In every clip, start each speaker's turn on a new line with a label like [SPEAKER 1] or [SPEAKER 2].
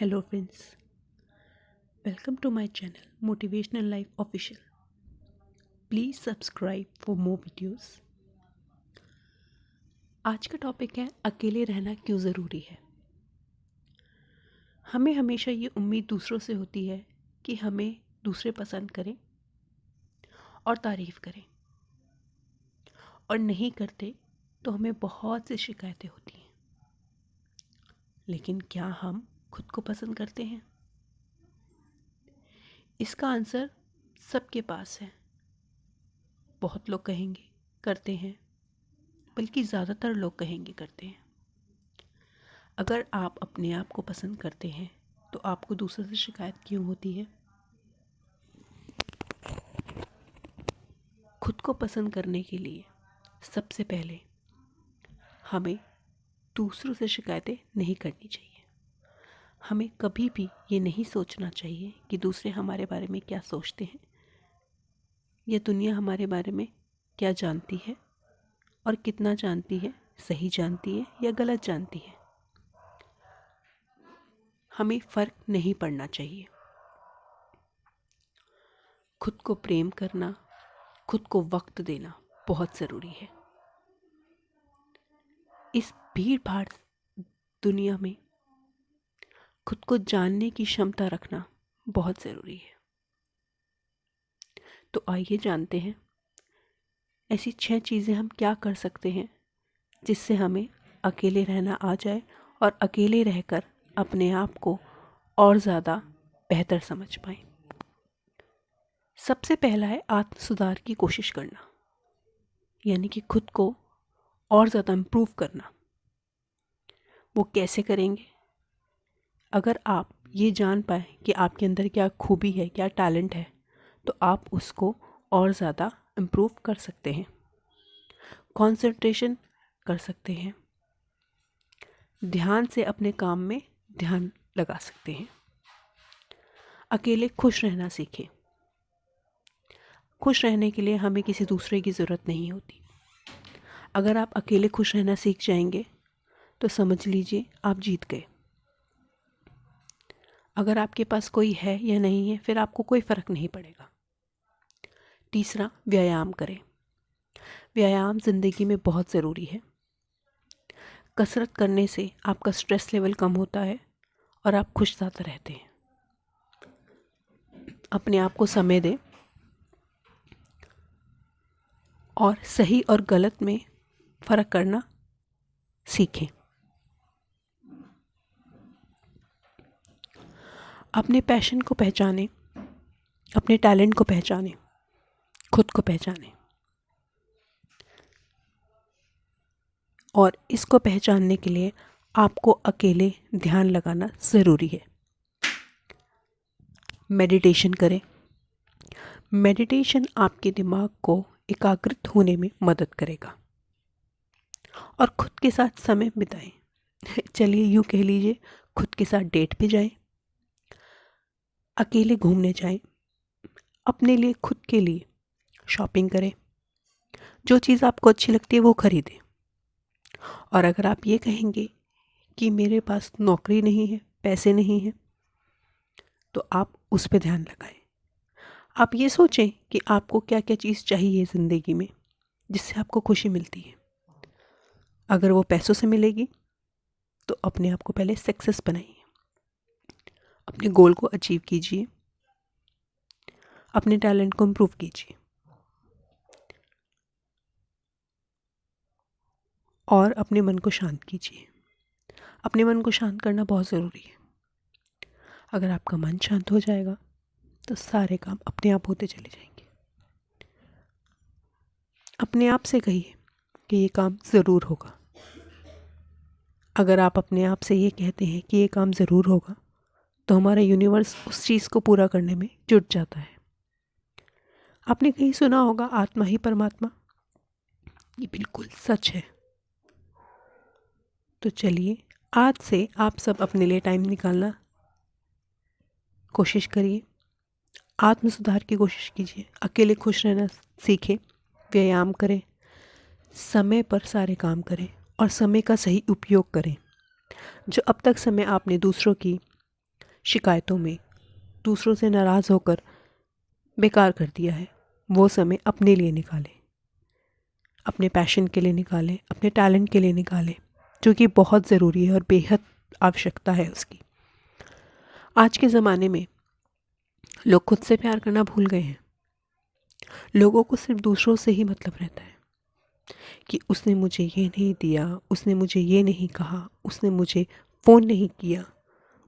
[SPEAKER 1] Hello friends, welcome to my channel Motivational Life Official. Please subscribe for more videos. आज का topic है अकेले रहना क्यों ज़रूरी है। हमें हमेशा ये उम्मीद दूसरों से होती है कि हमें दूसरे पसंद करें और तारीफ़ करें, और नहीं करते तो हमें बहुत सी शिकायतें होती हैं। लेकिन क्या हम खुद को पसंद करते हैं? इसका आंसर सबके पास है। बहुत लोग कहेंगे करते हैं, बल्कि ज़्यादातर लोग कहेंगे करते हैं। अगर आप अपने आप को पसंद करते हैं तो आपको दूसरों से शिकायत क्यों होती है? खुद को पसंद करने के लिए सबसे पहले हमें दूसरों से शिकायतें नहीं करनी चाहिए। हमें कभी भी ये नहीं सोचना चाहिए कि दूसरे हमारे बारे में क्या सोचते हैं, या दुनिया हमारे बारे में क्या जानती है और कितना जानती है, सही जानती है या गलत जानती है। हमें फ़र्क नहीं पड़ना चाहिए। खुद को प्रेम करना, खुद को वक्त देना बहुत ज़रूरी है। इस भीड़ भाड़ दुनिया में खुद को जानने की क्षमता रखना बहुत ज़रूरी है। तो आइए जानते हैं ऐसी 6 चीज़ें हम क्या कर सकते हैं जिससे हमें अकेले रहना आ जाए और अकेले रहकर अपने आप को और ज़्यादा बेहतर समझ पाएं। सबसे पहला है आत्म सुधार की कोशिश करना, यानी कि खुद को और ज़्यादा इम्प्रूव करना। वो कैसे करेंगे? अगर आप ये जान पाए कि आपके अंदर क्या खूबी है, क्या टैलेंट है, तो आप उसको और ज़्यादा इम्प्रूव कर सकते हैं। कंसंट्रेशन कर सकते हैं, ध्यान से अपने काम में ध्यान लगा सकते हैं। अकेले खुश रहना सीखें। खुश रहने के लिए हमें किसी दूसरे की ज़रूरत नहीं होती। अगर आप अकेले खुश रहना सीख जाएंगे तो समझ लीजिए आप जीत गए। अगर आपके पास कोई है या नहीं है, फिर आपको कोई फ़र्क नहीं पड़ेगा। तीसरा, व्यायाम करें। व्यायाम ज़िंदगी में बहुत ज़रूरी है। कसरत करने से आपका स्ट्रेस लेवल कम होता है और आप खुश ज़्यादा रहते हैं। अपने आप को समय दें और सही और गलत में फ़र्क करना सीखें। अपने पैशन को पहचानें, अपने टैलेंट को पहचानें, खुद को पहचानें। और इसको पहचानने के लिए आपको अकेले ध्यान लगाना ज़रूरी है। मेडिटेशन करें। मेडिटेशन आपके दिमाग को एकाग्रित होने में मदद करेगा। और खुद के साथ समय बिताएं। चलिए यूँ कह लीजिए, खुद के साथ डेट पे जाएं, अकेले घूमने जाएं, अपने लिए, खुद के लिए शॉपिंग करें। जो चीज़ आपको अच्छी लगती है वो खरीदें। और अगर आप ये कहेंगे कि मेरे पास नौकरी नहीं है, पैसे नहीं हैं, तो आप उस पे ध्यान लगाएं। आप ये सोचें कि आपको क्या क्या चीज़ चाहिए ज़िंदगी में जिससे आपको खुशी मिलती है। अगर वो पैसों से मिलेगी तो अपने आप को पहले सक्सेस बनाइए, अपने गोल को अचीव कीजिए, अपने टैलेंट को इम्प्रूव कीजिए और अपने मन को शांत कीजिए। अपने मन को शांत करना बहुत ज़रूरी है। अगर आपका मन शांत हो जाएगा तो सारे काम अपने आप होते चले जाएंगे। अपने आप से कहिए कि ये काम ज़रूर होगा। अगर आप अपने आप से ये कहते हैं कि ये काम ज़रूर होगा, तो हमारा यूनिवर्स उस चीज़ को पूरा करने में जुट जाता है। आपने कहीं सुना होगा आत्मा ही परमात्मा। ये बिल्कुल सच है। तो चलिए आज से आप सब अपने लिए टाइम निकालना कोशिश करिए। आत्म सुधार की कोशिश कीजिए। अकेले खुश रहना सीखें। व्यायाम करें, समय पर सारे काम करें और समय का सही उपयोग करें। जो अब तक समय आपने दूसरों की शिकायतों में, दूसरों से नाराज़ होकर बेकार कर दिया है, वो समय अपने लिए निकालें, अपने पैशन के लिए निकालें, अपने टैलेंट के लिए निकालें, जो कि बहुत ज़रूरी है और बेहद आवश्यकता है उसकी। आज के ज़माने में लोग खुद से प्यार करना भूल गए हैं। लोगों को सिर्फ दूसरों से ही मतलब रहता है कि उसने मुझे ये नहीं दिया, उसने मुझे ये नहीं कहा, उसने मुझे फ़ोन नहीं किया,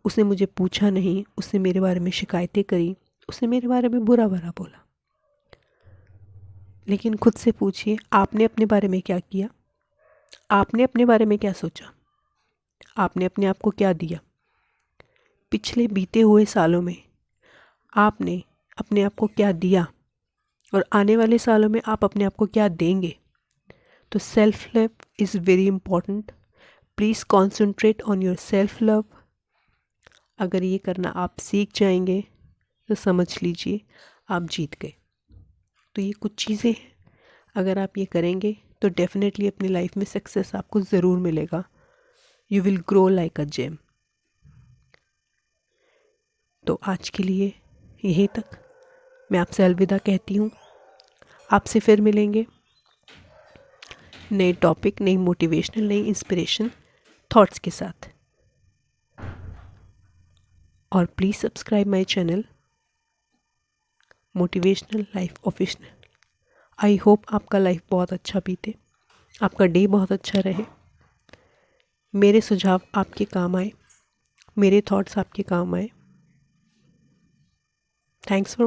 [SPEAKER 1] उसने मुझे पूछा नहीं, उसने मेरे बारे में शिकायतें करी, उसने मेरे बारे में बुरा भला बोला। लेकिन खुद से पूछिए, आपने अपने बारे में क्या किया? आपने अपने बारे में क्या सोचा? आपने अपने आप को क्या दिया? पिछले बीते हुए सालों में आपने अपने आप को क्या दिया और आने वाले सालों में आप अपने आप को क्या देंगे? तो self love is very important. Please concentrate on your self love. अगर ये करना आप सीख जाएंगे तो समझ लीजिए आप जीत गए। तो ये कुछ चीज़ें हैं, अगर आप ये करेंगे तो डेफिनेटली अपनी लाइफ में सक्सेस आपको ज़रूर मिलेगा। You will grow like a gem. तो आज के लिए यहीं तक, मैं आपसे अलविदा कहती हूँ। आपसे फिर मिलेंगे नए टॉपिक, नई मोटिवेशनल, नई इंस्पिरेशन थॉट्स के साथ। और please subscribe my channel motivational life official. I hope आपका लाइफ बहुत अच्छा बीते, आपका डे बहुत अच्छा रहे, मेरे सुझाव आपके काम आए, मेरे थॉट्स आपके काम आए। Thanks for